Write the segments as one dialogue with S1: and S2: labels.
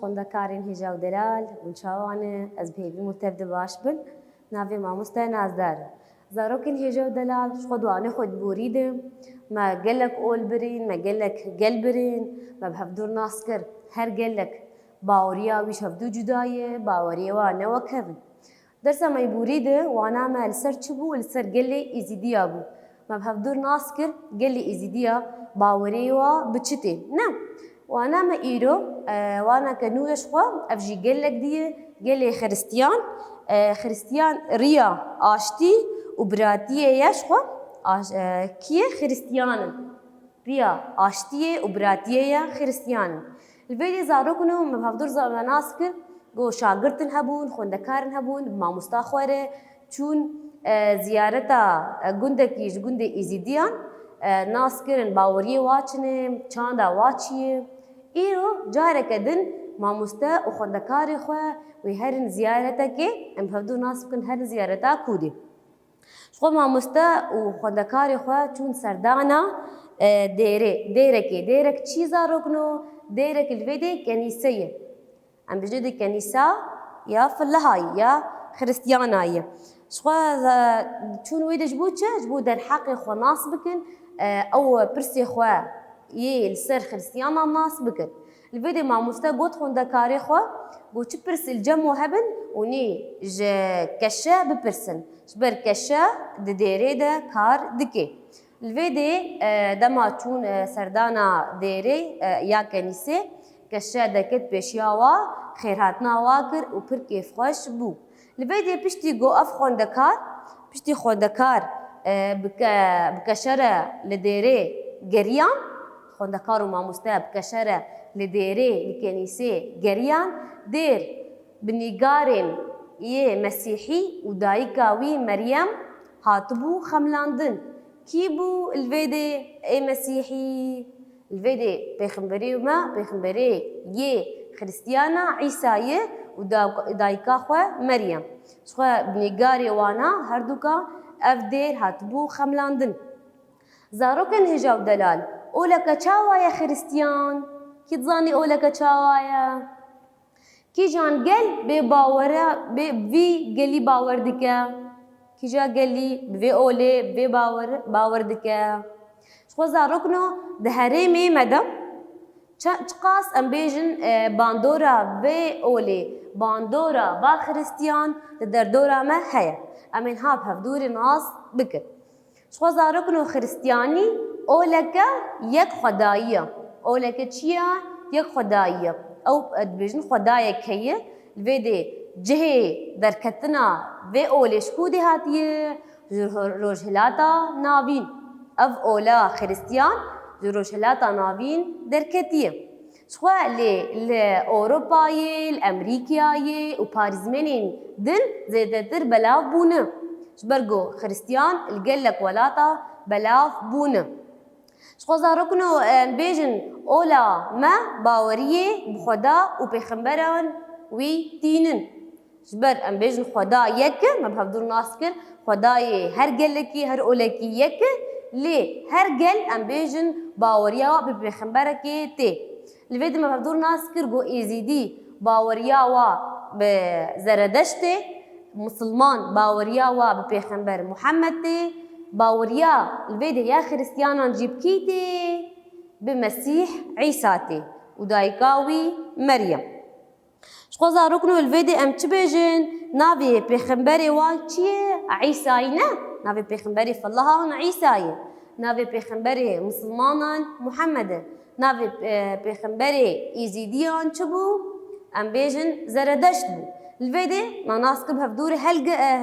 S1: خوندەکارین هێژا و دەلال ونچاوانە ئەس بێبی مرتەبدە باش بن ناوێ مامۆستای نازدارە زارۆکین هێژا و دەلال خۆ دوانێ خۆت بوریدم ما gelek ol birîn me gelek gel birîn me bi hevdûr nas kir her gelek baweriya wî ji hevdû cuda ye baweriya wan ne wek hevin dersa me borîdi wana me li ser çi bû li ser gelê êzîdiya bû me bi hevdûr nas kir gelê êzîdiya baweriyê wa bi çi tê ne wana me îro waneke nû ye ji xwe ev jî gelek diye gelê xiristiyan riya aştî û biratiyê ye ji xwe kiye xiristiyanin riya aştiyê û biratiyê ye xiristiyanin li vê dê zarokino me bi hevdûr me nas kir got şagirtin hebûn xwendekarin hebûn bi mamosta xwe re çûn ziyareta gundekî ji gundê êzîdiyan nas kirin baweriyê wa çine çanda wa çi ye îro careke din mamoste û xwendekarê xwe wê herin ziyaretekê em bi hevdûr nas bikin herin ziyareta kûdê ji xwe mamoste û xwendekarê xwe çûn serdana dêrek çî zarokino dêrek li vê dê kenîse ye em bijî di kenîsa ya fillehayî ya xiristiyanayî ji xwe çûn wê de ji bo çi ji bo derheqê xwe nas bikin ew pirsê xwe yê li ser xiristiyanan nas bikin li vê dê mamoste got xwendekarê xwe got çi pirsê li cem we hebin û nê ji keşe bipirsin ji ber keşe di dêrê de kar dike li vê dê dema çûn serdana dêrê ya kenîsê keşe deket pêşiya wa xêrhatina wa kir û pir kêfxweş bû li vê dê piştî got ev xwendekar bi keşe re li dêrê geriyan xwendekar û mamoste bi keşe re li dêrê li kenîsê geriyan dêr bi nîgarên yê mesîhî û dayîka wî Meryem hatibû xemlandin kî bû li vê dê ê mesîhî li vê dê pêxemberê me pêxemberê yê xiristiyana Îsayê û dayîka xwe Meryem ji xwe bi nîgarê wana herdûka ev dêr hatibû xemlandin zarokên hêja û delal oleke çawa ye xiristiyan kî dizanî oleke çawa ye kîjan gel bê bawere bê vî gelî bawer dike kîja gelî bi vê olê bi vê bawer dike ji xwe zarokino di herêmê me de çi qas em bêjin bandora vê olê bandora va xiristiyan di derdora me heye em ên ha bi hevdûrê nas bikin ji xwe zarokino xiristiyanî oleke yek xwedayî ye oleke çi ye yek xwedayî ye ew dibêjin xwedayek heye li vê dê cihê derketina vê olê ji kûdê hatiye ji rojhilata navîn ev ola xiristiyan ji rojhilata navîn derketiye ji xwe li Ewropayê li Emerîkayê û parîzmenên din zêdetir belav bûne ji ber got xiristiyan li gelek welata belav bûne ji xwe zarokino em bêjin ola me baweriyê bi xweda û pêxemberan wî tînin ji ber em bêjin xweda yek e me bi hevdûr nas kir xwedayê her gelekî her olekî yek e lê her gel em bêjin baweriya wa bi pêxemberekê tê li vê de me bi hevdûr nas kir got êzîdî baweriya wa bi zeredeştê musilman baweriya wa bi pêxember Muhammed tê baweriya li vê de ya xiristiyanan jî bi kî tê bi Mesîh Îsa tê û dayîka wî Meryem ji xwe zarokino li vê dê em çi bêjin navê pêxemberê wa çi ye Îsayî ne navê pêxemberê fillehan Îsa ye navê pêxemberê musilmanan Muhammed e navê pêxemberê êzîdiyan çi bû em bêjin zeredeşt bû li vê dê me nas kir bi hevdûrê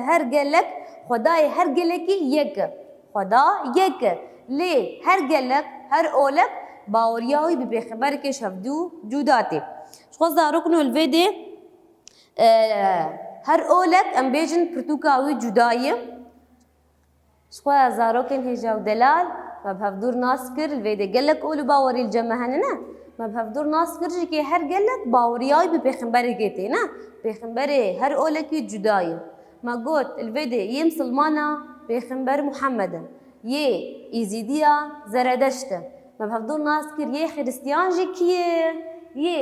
S1: her gelek xwedayê her gelekî yek e xweda yek e lê her gelek her olek baweriya wî bi pêxemberekê ji hevdû cuda tê ji xwe zarokino li vê dê her olek em bêjin pirtûka wî cuda ye ji xwe zarokên hêja û delal me bi hevdûr nas kir li vê dê gelek ol û bawerî li cem me hene ne me bi hevdûr nas kir jî kê her gelek baweriya wî bi pêxemberekê tê ne pêxemberê her olekî cuda ye me got li vê dê yê misilmana pêxember Muhammed e yê êzîdiya zeredeşt e me bi hevdûr nas kir yê xiristiyan jî kî ye yê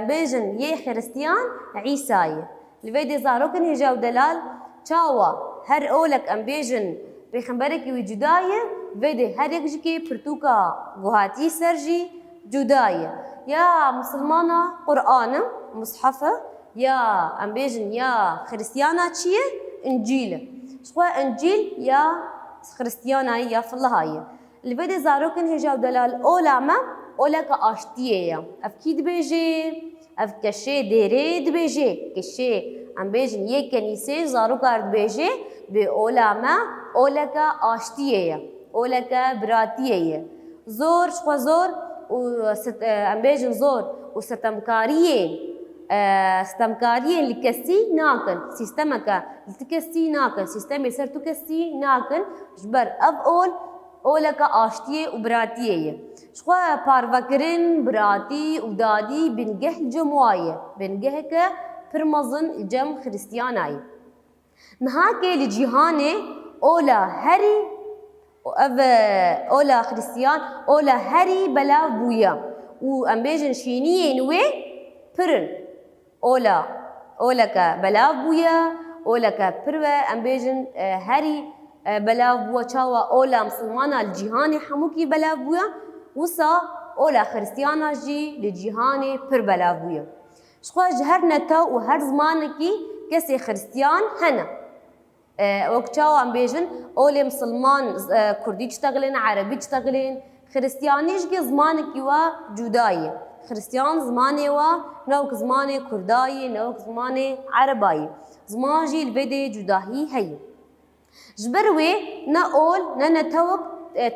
S1: بيجن يه خريستيان عيساي الفيدي زاروكن هجاو دلال چاوا هر اولك ام بيجن بيخنبرك وجداية فيدي هر يك جكي برتوكا غوهاتي سرجي جداية يا مسلمانا قرآن مصحفة يا ام بيجن يا خريستيانا تشيه انجيل شخوا انجيل يا خريستيانا يا فلهاي الفيدي زاروكن هجاو دلال اولاما اولا كاشتيه افكيد بيجي اف كشي ديري بيجي كشي ام بيجن يه كنيسه زاروكارد بيجي باولاما اولا كاشتيه اولا كبراتيه زور شخوا زور ام بيجن زور وستمكاريه استمكاريين لكسي ناكن سيستمك لتكسي ناكن سيستمي سر تكسي ناكن جبر اول اولك اشتيه وبراتيه شخوا بارفكرين براتي ودادي بنجه الجموايه بنجهك برمزن جم خريستياناي نهاكي لجيهاني اولا هري اولا خريستيان اولا هري بلا بويا وامبيجن شينيه نوي برن اولا بلا بويا اولا بروا امبيجن هري بلا بوا چاوا اولا مسلمانا الجيهاني حموكي بلا بويا وصا اولا خريستيانا جي لجيهاني پر بلا بويا شخوا جهر نتا وهر زمانكي كسي خريستيان هنا وكتشاو ام بيجن اولي مسلمان كردي تشتغلين عربي تشتغلين خريستيانيش كي زمانكي وا جداي خريستيان زماني وا نوك زماني كرداي نوك زماني عرباي زمانجي الفيدي جداهي هي جبروي نا اول نا نتوك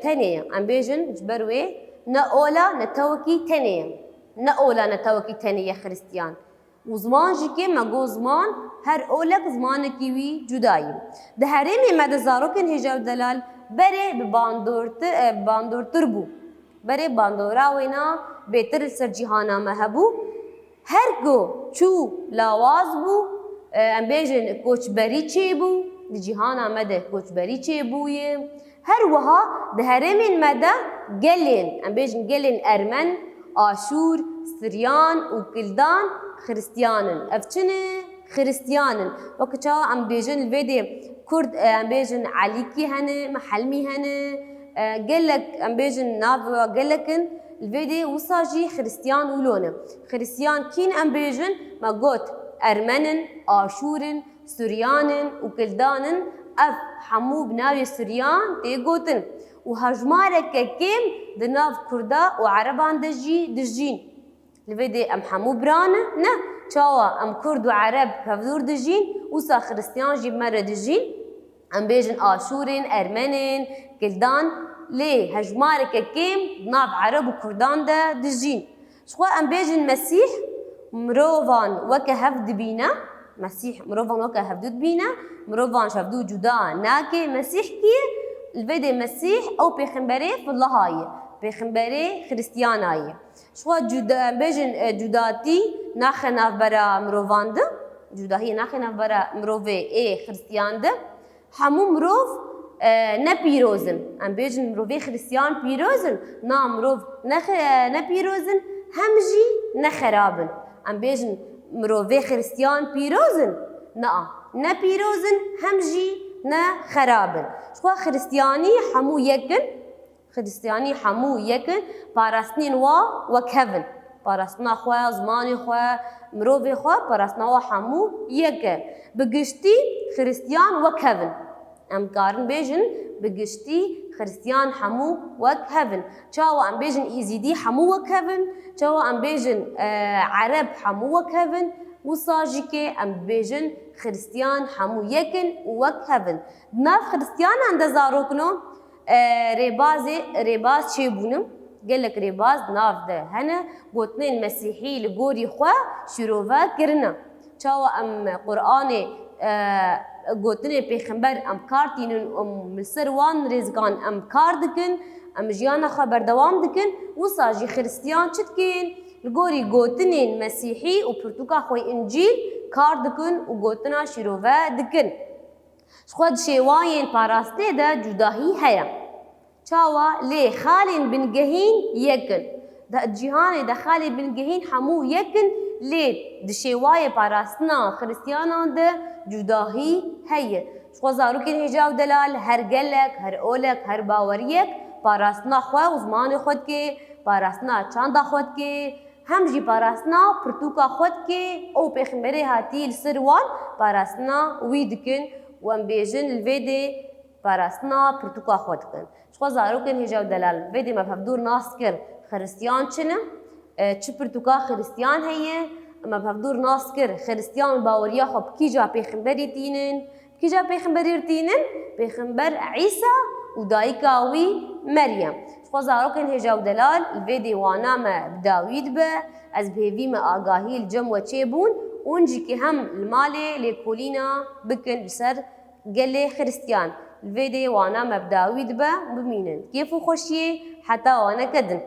S1: تانية ام بيجن جبروي نا اولا نتوكي تانية نا اولا نتوكي تانية خريستيان وزمانجي كي ماغو زمان هر اولك زمانكي وي جداي ده هرمي مد زاروكن هجاو دلال بري باندور تربو بري باندورا وينا بيتر سر جهانا مهبو هرگو چو لاواز بو ام بيجن کوچبری چي بو جهانا مده کوچبری چي بويه هر وها ده هرمين مده گلين ام بيجن گلين ارمن آشور سريان وكلدان خريستيانن افچنه خريستيانن وكتا ام بيجن الفيدي كرد ام بيجن عليكي هنه محلمي هنه قالك ام بيجن نافوا قالكن الفيدي وصاجي خريستيان ولونه خريستيان كين ام بيجن ما قوت ارمنن آشورن سريانن وكلدانن اف حمو بناوي سريان تيقوتن وهجمارك كيم دناف كردا وعربان دجين الفيدي ام حمو برانا نا تشاوا ام كرد وعرب هفدور دجين وصا خريستيان جيب مرة دجين ام بيجن آشورين ارمنين كلدان ليه هجمارك كيم ناف عرب وكردان دا دجين شخوا ام بيجن مسيح مروفان وكا هفد بينا مسيح مروفان وكا هفدود بينا مروفان شفدو جدا ناكي مسيح كي الفيدي مسيح او بيخنبري في الله هاي بيخنبري خريستياناي شخوا جدا بيجن جداتي ناخنا برا مروفان دا جدا هي ناخنا برا مروفي اي خريستيان دا حمو مروف نبيروزن ام بيجن مروفي خريستيان بيروزن نا مروف نبيروزن همجي نخرابن ام بيجن مروفي خريستيان بيروزن نا نبيروزن همجي نخرابن شخوا خريستياني حمو يكن خريستياني حمو يكن باراستنين وكفن باراستنا خوا زماني خوا مروفي خوا باراستنا وحمو يكن بقشتي خريستيان وكفن ام كارن بيجن بقشتي خريستيان حمو وكفن تشاو ام بيجن ايزيدي حمو وكفن تشاو ام بيجن عرب حمو وكفن وصاجيكي ام بيجن خريستيان حمو يكن وكفن ناف خريستيان عند زاروكنو ريباز شيبونم قالك ريباز ناف ده هنا قوتنين مسيحي لقوري خوا شروفا كرنا تشاو ام قرآني قوتني بيخنبر ام كارتين ام ملسروان رزقان ام كاردكن ام جيانا خبر دوام دكن وصاجي خريستيان تشتكين القوري قوتنين مسيحي وبرتوكا خوي انجيل كاردكن وقوتنا شروفا دكن شخواد شيواين باراستي دا جداهي هيا تشاوا لي خالين بنجهين يكن ده جیهان دخالی بنگهین همو یکن لید دشیوای پاراستنا خریستیانان ده جداهی هیه شخوا زاروکین هجا و دلال هر گلک هر اولک هر باوریک پاراستنا خواه و زمان خود که پاراستنا چاندا خود که هم جی پاراستنا پرتوکا خود که او پیغمبری هاتی لسروان پاراستنا وی دکن و ام بیجن الویده پاراستنا پرتوکا خود کن شخوا زاروکین هجا و دلال ویده مفهدور ناس کر خریستیان چنه چه پرتوکا خریستیان هیه اما بهدور ناس کر خریستیان باوریا خب کی جا پیغمبری تینن کی جا پیغمبری تینن پیغمبر عیسی و دایکاوی مریم خوازاروکن هجا و دلال الویدی وانا ما بداوید به از بهوی ما آگاهی الجم و چه بون اونجی که هم المالی لیکولینا بکن بسر گل خریستیان الویدی وانا ما بداوید به بمینن کیفو خوشیه حتی وانا کدن